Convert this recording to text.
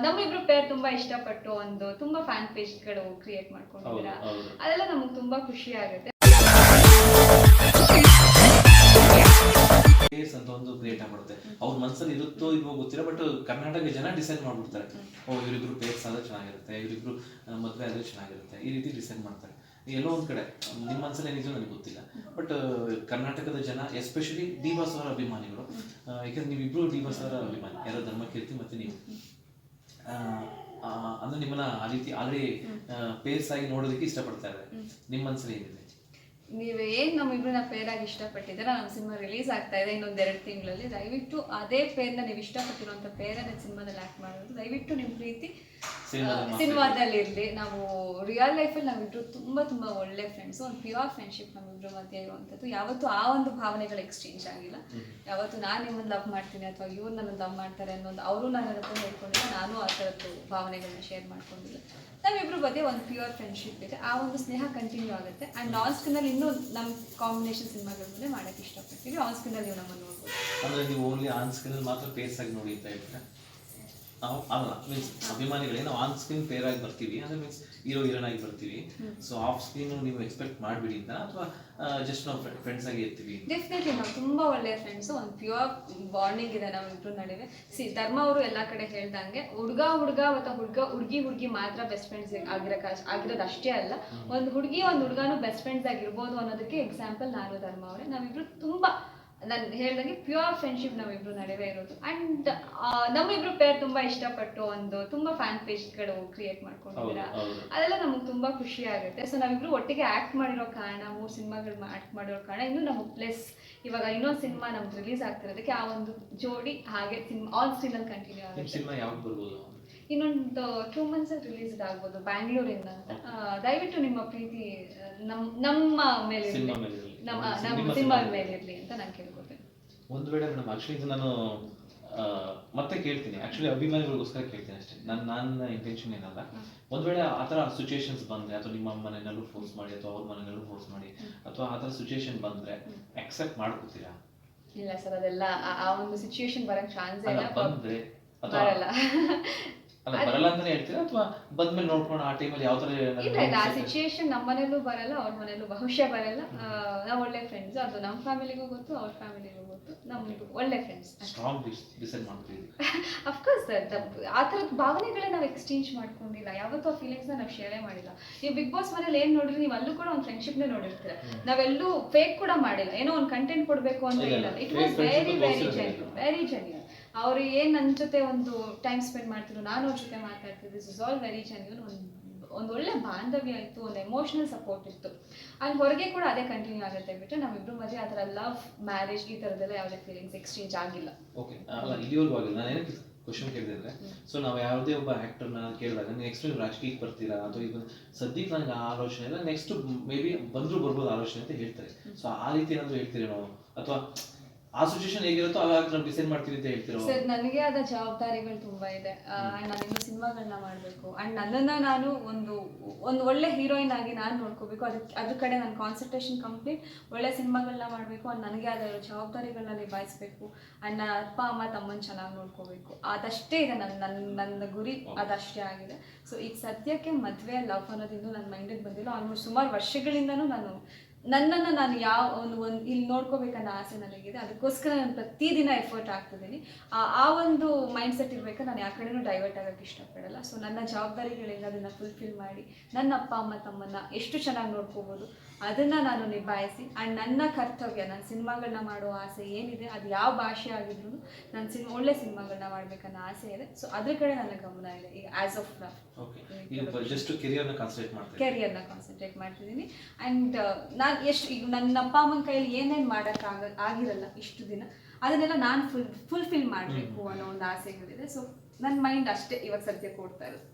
ನಮ್ಮಿಬ್ರು ಪೇರ್ ತುಂಬಾ ಇಷ್ಟಪಟ್ಟು ಒಂದು ತುಂಬಾ ಫ್ಯಾನ್ ಪೇಜ್ಗಳು ಕ್ರಿಯೇಟ್ ಮಾಡ್ಕೊಂಡಿದ್ದೀರಾ. ಅದೆಲ್ಲ ನಮಗೆ ತುಂಬಾ ಖುಷಿ ಆಗುತ್ತೆ. ಅಂತ ಒಂದು ಕ್ರಿಯೇಟ್ ಆಗ್ಬಿಡುತ್ತೆ. ಅವ್ರ ಮನಸ್ಸಲ್ಲಿ ಇರುತ್ತೋ ಇಲ್ವೋ ಗೊತ್ತಿಲ್ಲ, ಬಟ್ ಕರ್ನಾಟಕ ಜನ ಡಿಸೈಡ್ ಮಾಡ್ಬಿಡ್ತಾರೆ, ಇವರಿಬ್ರು ಪೇರ್ಸ್ ಆದ್ರೆ ಚೆನ್ನಾಗಿರುತ್ತೆ, ಇವರಿಬ್ರು ಮದುವೆ ಆದ್ರೆ ಚೆನ್ನಾಗಿರುತ್ತೆ, ಈ ರೀತಿ ಡಿಸೈಡ್ ಮಾಡ್ತಾರೆ. ಎಲ್ಲೋ ಒಂದ್ ಕಡೆ ನಿಮ್ಮ ಮನಸ್ಸಲ್ಲಿ ಏನಿದೆಯೋ ನನಗೆ ಗೊತ್ತಿಲ್ಲ, ಬಟ್ ಕರ್ನಾಟಕದ ಜನ ಎಸ್ಪೆಷಲಿ ಡಿ ಬಾಸ್ ಅವರ ಅಭಿಮಾನಿಗಳು, ಯಾಕಂದ್ರೆ ನೀವಿಬ್ರು ಡಿ ಬಾಸ್ ಅವರ ಅಭಿಮಾನಿ, ಯಾರೋ ಧರ್ಮಕೀರ್ತಿ ಮತ್ತೆ ನೀವು, ಅಂದ್ರೆ ನಿಮ್ಮನ್ನ ಆ ರೀತಿ ಆಲ್ರೆಡಿ ಪೇರ್ಸ್ ಆಗಿ ನೋಡೋದಕ್ಕೆ ಇಷ್ಟಪಡ್ತಾ ಇದ್ದಾರೆ. ನಿಮ್ಮ ಮನಸ್ಸಲ್ಲಿ ಏನಿದೆ? ನೀವೇನು ನಮ್ಮಿಬ್ರನ್ನ ಪೇರಾಗಿ ಇಷ್ಟಪಟ್ಟಿದ್ದೀರಾ, ನಮ್ಮ ಸಿನಿಮಾ ರಿಲೀಸ್ ಆಗ್ತಾ ಇದೆ ಇನ್ನೊಂದು 2 ತಿಂಗಳಲ್ಲಿ. ದಯವಿಟ್ಟು ಅದೇ ಪೇರ್ನ ನೀವು ಇಷ್ಟಪಟ್ಟಿರುವಂಥ ಪೇರನ್ನ ಸಿನಿಮಾದಲ್ಲಿ ಆ್ಯಕ್ಟ್ ಮಾಡೋದು. ದಯವಿಟ್ಟು ನಿಮ್ಮ ಪ್ರೀತಿ ಸಿನಿಮಾದಲ್ಲಿ ಇರಲಿ. ನಾವು ರಿಯಲ್ ಲೈಫಲ್ಲಿ ನಾವಿಬ್ರು ತುಂಬ ಒಳ್ಳೆ ಫ್ರೆಂಡ್ಸು, ಒಂದು ಪ್ಯೂರ್ ಫ್ರೆಂಡ್ಶಿಪ್ ನಮ್ಮಿಬ್ರು ಮಧ್ಯೆ ಇರುವಂಥದ್ದು. ಯಾವತ್ತೂ ಆ ಒಂದು ಭಾವನೆಗಳು ಎಕ್ಸ್ಚೇಂಜ್ ಆಗಿಲ್ಲ. ಯಾವತ್ತು ನಾನು ನಿಮ್ಮನ್ನು ಲವ್ ಮಾಡ್ತೀನಿ ಅಥವಾ ಇವ್ರು ನನ್ನ ಲವ್ ಮಾಡ್ತಾರೆ ಅನ್ನೋದು ಅವರು ನನ್ನ ಹತ್ರ ಹೇಳ್ಕೊಂಡಿಲ್ಲ, ನಾನು ಆ ಥರದ್ದು ಭಾವನೆಗಳನ್ನ ಶೇರ್ ಮಾಡ್ಕೊಂಡಿಲ್ಲ. ನಾವಿಬ್ರು ಬಗ್ಗೆ ಒಂದು ಪ್ಯೂರ್ ಫ್ರೆಂಡ್ಶಿಪ್ ಇದೆ, ಆ ಒಂದು ಸ್ನೇಹ ಕಂಟಿನ್ಯೂ ಆಗುತ್ತೆ. ಆ್ಯಂಡ್ ಆನ್ ಸ್ಕ್ರೀನಲ್ಲಿ ಇನ್ನೂ ನಮ್ಮ ಕಾಂಬಿನೇಷನ್ ಸಿನಿಮಾಗಳನ್ನೇ ಮಾಡೋಕ್ಕೆ ಇಷ್ಟಪಡ್ತೀವಿ. ಆನ್ ಸ್ಕ್ರೀನಲ್ಲಿ ನೀವು ನಮ್ಮನ್ನು ನೋಡ್ಬೋದು. ಅಂದರೆ ನೀವು ಓನ್ಲಿ ಆನ್ ಸ್ಕ್ರೀನಲ್ಲಿ ಮಾತ್ರ ಪೇರ್ಸ್ ಆಗಿ ನೋಡಿ ಅಂತ ಹೇಳ್ತೀರಾ? ನಾವು ಅಲ್ಲ, ಮೀನ್ಸ್ ಅಭಿಮಾನಿಗಳೇ ನಾವು ಆನ್ ಸ್ಕ್ರೀನ್ ಪೇರ್ ಆಗಿ ಬರ್ತೀವಿ, ಅಂದರೆ ಮೀನ್ಸ್ ಹೀರೋ ಹೀರೋನ್ ಆಗಿ ಬರ್ತೀವಿ. ಸೊ ಆಫ್ ಸ್ಕ್ರೀನ್ ನೀವು ಎಕ್ಸ್ಪೆಕ್ಟ್ ಮಾಡಿಬಿಡಿ ಅಂತ, ಅಥವಾ ಜಸ್ಟ್ ನಾವು ಫ್ರೆಂಡ್ಸ್ ಆಗಿ ಇರ್ತೀವಿ? ಡೆಫಿನೆಟ್ಲಿ ನಾವು ತುಂಬ ಒಳ್ಳೆಯ ಫ್ರೆಂಡ್ಸು, ಒಂದು ಪ್ಯೂರ್ ಬಾಂಡಿಂಗ್ ಇದೆ ನಾವಿಬ್ರು ನಡುವೆ. ಧರ್ಮ ಅವರು ಎಲ್ಲ ಕಡೆ ಹೇಳ್ದಂಗೆ ಹುಡುಗ ಅಥವಾ ಹುಡುಗಿ ಮಾತ್ರ ಬೆಸ್ಟ್ ಫ್ರೆಂಡ್ಸ್ ಆಗಿರೋದು ಅಷ್ಟೇ ಅಲ್ಲ, ಒಂದು ಹುಡುಗಿ ಒಂದು ಹುಡುಗನೂ ಬೆಸ್ಟ್ ಫ್ರೆಂಡ್ಸ್ ಆಗಿರ್ಬೋದು ಅನ್ನೋದಕ್ಕೆ ಎಕ್ಸಾಂಪಲ್ ನಾನು ಧರ್ಮ ಅವರೇ. ನಾವಿಬ್ರು ತುಂಬ ನಾನು ಹೇಳ್ದಂಗೆ ಪ್ಯೂರ್ ಫ್ರೆಂಡ್ಶಿಪ್ ನಮ್ಮಿಬ್ರು ನಡುವೆ ಇರೋದು. ಆ್ಯಂಡ್ ನಮ್ಮಿಬ್ರು ಪೇರ್ ತುಂಬಾ ಇಷ್ಟಪಟ್ಟು ಒಂದು ತುಂಬಾ ಫ್ಯಾನ್ ಪೇಜ್ಗಳು ಕ್ರಿಯೇಟ್ ಮಾಡ್ಕೊಂಡಿದ್ದೀರಾ. ಅದೆಲ್ಲ ನಮಗೆ ತುಂಬಾ ಖುಷಿ ಆಗುತ್ತೆ. ಸೊ ನಾವಿಬ್ರು ಒಟ್ಟಿಗೆ ಆ್ಯಕ್ಟ್ ಮಾಡಿರೋ ಕಾರಣ, 3 ಸಿನಿಮಾಗಳು ಆ್ಯಕ್ಟ್ ಮಾಡಿರೋ ಕಾರಣ, ಇನ್ನೂ ನಮಗೆ ಪ್ಲಸ್ ಇವಾಗ ಇನ್ನೊಂದು ಸಿನಿಮಾ ನಮ್ಗೆ ರಿಲೀಸ್ ಆಗ್ತಿರೋದಕ್ಕೆ ಆ ಒಂದು ಜೋಡಿ ಹಾಗೆ ಆನ್ ಸ್ಕ್ರೀನಲ್ಲಿ ಕಂಟಿನ್ಯೂ ಆಗುತ್ತೆ. ಇನ್ನೊಂದು 2 months ರಿಲೀಸ್ ಆಗ್ಬೋದು ಬ್ಯಾಂಗ್ಳೂರಿಂದ ಅಂತ. ದಯವಿಟ್ಟು ನಿಮ್ಮ ಪ್ರೀತಿ ನಮ್ಮ ಮೇಲೆ ನಮ್ಮ ಸಿನಿಮಾ ಮೇಲೆ ಇರಲಿ ಅಂತ ನಾನು ಕೇಳ್ಕೊತೀನಿ. ಒಂದು ವೇಳೆ ಮೇಡಮ್, ಆಕ್ಚುಲಿ ಇದು ನಾನು ಮತ್ತೆ ಕೇಳ್ತೀನಿ, ಆಕ್ಚುಲಿ ಅಭಿಮಾನಿಗಳಿಗೋಸ್ಕರ ಕೇಳ್ತೀನಿ ಅಷ್ಟೇ, ನನ್ನ ಇಂಟೆನ್ಷನ್ ಏನಲ್ಲ. ಒಂದ್ ವೇಳೆ ಆ ಥರ ಸಿಚುಯೇಷನ್ಸ್ ಬಂದ್ರೆ, ಅಥವಾ ನಿಮ್ಮ ಮನೆಯಲ್ಲೂ ಫೋರ್ಸ್ ಮಾಡಿ ಅಥವಾ ಅವ್ರ ಮನೆಯಲ್ಲೂ ಫೋರ್ಸ್ ಮಾಡಿ ಅಥವಾ ಆ ಥರ ಸಿಚುಯೇಷನ್ ಬಂದ್ರೆ ಅಕ್ಸೆಪ್ಟ್ ಮಾಡ್ಕೊತೀರಾ? ಇಲ್ಲ ಸರ್, ಅದೆಲ್ಲ ಆ ಒಂದು ಸಿಚುಯೇಷನ್ ಬರಕ್ಕೆ ಚಾನ್ಸ್ ಇಲ್ಲ. ಬಂದ್ರೆ ಬರಲ್ಲ ಬರಲ್ಲ ಅಂತಾನೆ ಹೇಳ್ತೀರಾ, ಅಥವಾ ಬಂದ್ಮೇಲೆ ನೋಡ್ಕೊಂಡು ಆ ಟೈಮಲ್ಲಿ ಯಾವ ತರ? ಇಲ್ಲ, ಆ ಸಿಚುಯೇಷನ್ ನಮ್ಮ ಮನೇಲೂ ಬರಲ್ಲ, ಅವ್ರ ಮನೇಲೂ ಬಹುಶಃ ಬರಲ್ಲ. ನಾವು ಒಳ್ಳೆ ಫ್ರೆಂಡ್ಸ್, ಅದು ನಮ್ಮ ಫ್ಯಾಮಿಲಿಗೂ ಗೊತ್ತು, ಅವ್ರ ಫ್ಯಾಮಿಲಿಗೂ ಗೊತ್ತು, ನಮ್ದು ಒಳ್ಳೆ ಫ್ರೆಂಡ್ಸ್. ಸ್ಟ್ರಾಂಗ್ ಡಿಸೈಡ್ ಮಾಡ್ತೀವಿ. ಅಫ್ಕೋರ್ಸ್ ಸರ್, ಆ ಥರದ ಭಾವನೆಗಳೇ ನಾವು ಎಕ್ಸ್ಚೇಂಜ್ ಮಾಡ್ಕೊಂಡಿಲ್ಲ, ಯಾವತ್ತೂ ಆ ಫೀಲಿಂಗ್ಸ್ನ ನಾವು ಶೇರೇ ಮಾಡಿಲ್ಲ. ನೀವು ಬಿಗ್ ಬಾಸ್ ಮನೇಲಿ ಏನು ನೋಡಿರಿ, ನೀವು ಅಲ್ಲೂ ಕೂಡ ಒಂದು ಫ್ರೆಂಡ್ಶಿಪ್ನೇ ನೋಡಿರ್ತೀರ. ನಾವೆಲ್ಲೂ ಫೇಕ್ ಕೂಡ ಮಾಡಿಲ್ಲ, ಏನೋ ಒಂದು ಕಂಟೆಂಟ್ ಕೊಡಬೇಕು ಅಂತ ಇಲ್ಲ. It was very genuine. ಅವ್ರು ಏನು ನನ್ನ ಜೊತೆ ಒಂದು ಟೈಮ್ ಸ್ಪೆಂಡ್ ಮಾಡ್ತಿದ್ರು, ನಾನು ಅವ್ರ ಜೊತೆ ಮಾತಾಡ್ತಿದ್ದೆ. This is all very genuine. ಒಂದು ಒಳ್ಳೆ ಬಾಂಧವ್ಯ ಇತ್ತು, ಒಂದು ಎಮೋಷನಲ್ ಸಪೋರ್ಟ್ ಇತ್ತು. ಅಲ್ಲಿ ಹೊರಗೆ ಕೂಡ ಅದೇ ಕಂಟಿನ್ಯೂ ಆಗುತ್ತೆ ಬಿಟ್ಟು ನಾವಿಬ್ರು ಮಧ್ಯೆ ಆ ಥರ ಲವ್, ಮ್ಯಾರೇಜ್ ಈ ಥರದ್ದೆಲ್ಲ ಯಾವುದೇ ಫೀಲಿಂಗ್ಸ್ ಎಕ್ಸ್ಚೇಂಜ್ ಆಗಿಲ್ಲ. ಓಕೆ, ಅಲ್ಲ ಇಲ್ಲಿವರೆಗೂ ಆಗಿಲ್ಲ. ನಾನು ಏನಕ್ಕೆ ಕ್ವಶನ್ ಕೇಳಿದ್ರೆ, ಸೊ ನಾವು ಯಾವುದೇ ಒಬ್ಬ ಆ್ಯಕ್ಟರ್ನ ಕೇಳಿದಾಗ ನೆಕ್ಸ್ಟ್ ನೀವು ರಾಜಕೀಯಕ್ಕೆ ಬರ್ತೀರಾ ಅಥವಾ ಈಗ ಸದ್ಯಕ್ಕೆ ನನಗೆ ಆ ಆಲೋಚನೆ ಇಲ್ಲ, ನೆಕ್ಸ್ಟ್ ಮೇ ಬಿ ಬರ್ಬೋದು ಆಲೋಚನೆ ಅಂತ ಹೇಳ್ತಾರೆ. ಸೊ ಆ ರೀತಿ ಏನಾದರೂ ಹೇಳ್ತೀರಿ ನಾವು, ಅಥವಾ ಆ ಸಿಚುಯೇಷನ್ ಹೇಗಿರುತ್ತೋ ಹಾಗಾಗಿ ನಾವು ಡಿಸೈಡ್ ಮಾಡ್ತೀವಿ ಅಂತ ಹೇಳ್ತೀರೋ? ಸರ್, ನನಗೆ ಆದ ಜವಾಬ್ದಾರಿಗಳು ತುಂಬ ಇದೆ. ಆ್ಯಂಡ್ ನಾನು ಇನ್ನೂ ಸಿನಿಮಾಗಳನ್ನ ಮಾಡಬೇಕು. ಆ್ಯಂಡ್ ನನ್ನನ್ನು ನಾನು ಒಂದು ಒಳ್ಳೆ ಹೀರೋಯಿನ್ ಆಗಿ ನಾನು ನೋಡ್ಕೋಬೇಕು. ಅದ್ರ ಕಡೆ ನನ್ನ ಕಾನ್ಸಂಟ್ರೇಷನ್ ಕಂಪ್ಲೀಟ್. ಒಳ್ಳೆ ಸಿನಿಮಾಗಳನ್ನ ಮಾಡಬೇಕು. ಆ್ಯಂಡ್ ನನಗೆ ಆದ ಜವಾಬ್ದಾರಿಗಳನ್ನ ನಿಭಾಯಿಸಬೇಕು. ಆ್ಯಂಡ್ ನನ್ನ ಅಪ್ಪ ಅಮ್ಮ ತಮ್ಮನ್ನು ಚೆನ್ನಾಗಿ ನೋಡ್ಕೋಬೇಕು. ಅದಷ್ಟೇ ಇದೆ ನನ್ನ ಗುರಿ, ಅದಷ್ಟೇ ಆಗಿದೆ. ಸೊ ಈಗ ಸದ್ಯಕ್ಕೆ ಮದುವೆ ಲವ್ ಅನ್ನೋದಿಂದು ನನ್ನ ಮೈಂಡಿಗೆ ಬಂದಿಲ್ಲ. ಆಲ್ಮೋಸ್ಟ್ ಸುಮಾರು ವರ್ಷಗಳಿಂದನೂ ನನ್ನನ್ನು ನಾನು ಯಾವ ಒಂದು ಇಲ್ಲಿ ನೋಡ್ಕೋಬೇಕನ್ನೋ ಆಸೆ ನನಗಿದೆ. ಅದಕ್ಕೋಸ್ಕರ ನಾನು ಪ್ರತಿದಿನ ಎಫರ್ಟ್ ಆಗ್ತಿದ್ದೀನಿ. ಆ ಒಂದು ಮೈಂಡ್ ಸೆಟ್ ಇರಬೇಕು. ನಾನು ಯಾವ ಕಡೆನೂ ಡೈವರ್ಟ್ ಆಗೋಕ್ಕೆ ಇಷ್ಟಪಡಲ್ಲ. ಸೊ ನನ್ನ ಜವಾಬ್ದಾರಿಗಳಿಂದ ಅದನ್ನು ಫುಲ್ಫಿಲ್ ಮಾಡಿ ನನ್ನ ಅಪ್ಪ ಅಮ್ಮ ತಮ್ಮನ್ನ ಎಷ್ಟು ಚೆನ್ನಾಗಿ ನೋಡ್ಕೋಬೋದು ಅದನ್ನು ನಾನು ನಿಭಾಯಿಸಿ, ಆ್ಯಂಡ್ ನನ್ನ ಕರ್ತವ್ಯ, ನನ್ನ ಸಿನಿಮಾಗಳನ್ನ ಮಾಡೋ ಆಸೆ ಏನಿದೆ, ಅದು ಯಾವ ಭಾಷೆ ಆಗಿದ್ರು ನಾನು ಒಳ್ಳೆ ಸಿನಿಮಾಗಳನ್ನ ಮಾಡಬೇಕನ್ನೋ ಆಸೆ ಇದೆ. ಸೊ ಅದ್ರ ಕಡೆ ನನ್ನ ಗಮನ ಇದೆ ಈಗ ಆ್ಯಸ್ ಆಫ್ ನೌ. ಕೆರಿಯರ್ನ ಕಾನ್ಸಂಟ್ರೇಟ್ ಮಾಡ್ತಿದ್ದೀನಿ. ಆ್ಯಂಡ್ ನಾನು ಈಗ ನನ್ನ ಅಪ್ಪ ಅಮ್ಮನ ಕೈಯಲ್ಲಿ ಏನೇನು ಆಗಿರಲ್ಲ ಇಷ್ಟು ದಿನ, ಅದನ್ನೆಲ್ಲ ನಾನು ಫುಲ್ಫಿಲ್ ಮಾಡಬೇಕು ಅನ್ನೋ ಒಂದು ಆಸೆಗಳಿದೆ. ಸೊ ನನ್ನ ಮೈಂಡ್ ಅಷ್ಟೇ ಇವಾಗ ಸದ್ಯ ಕೊಡ್ತಾ ಇರೋದು.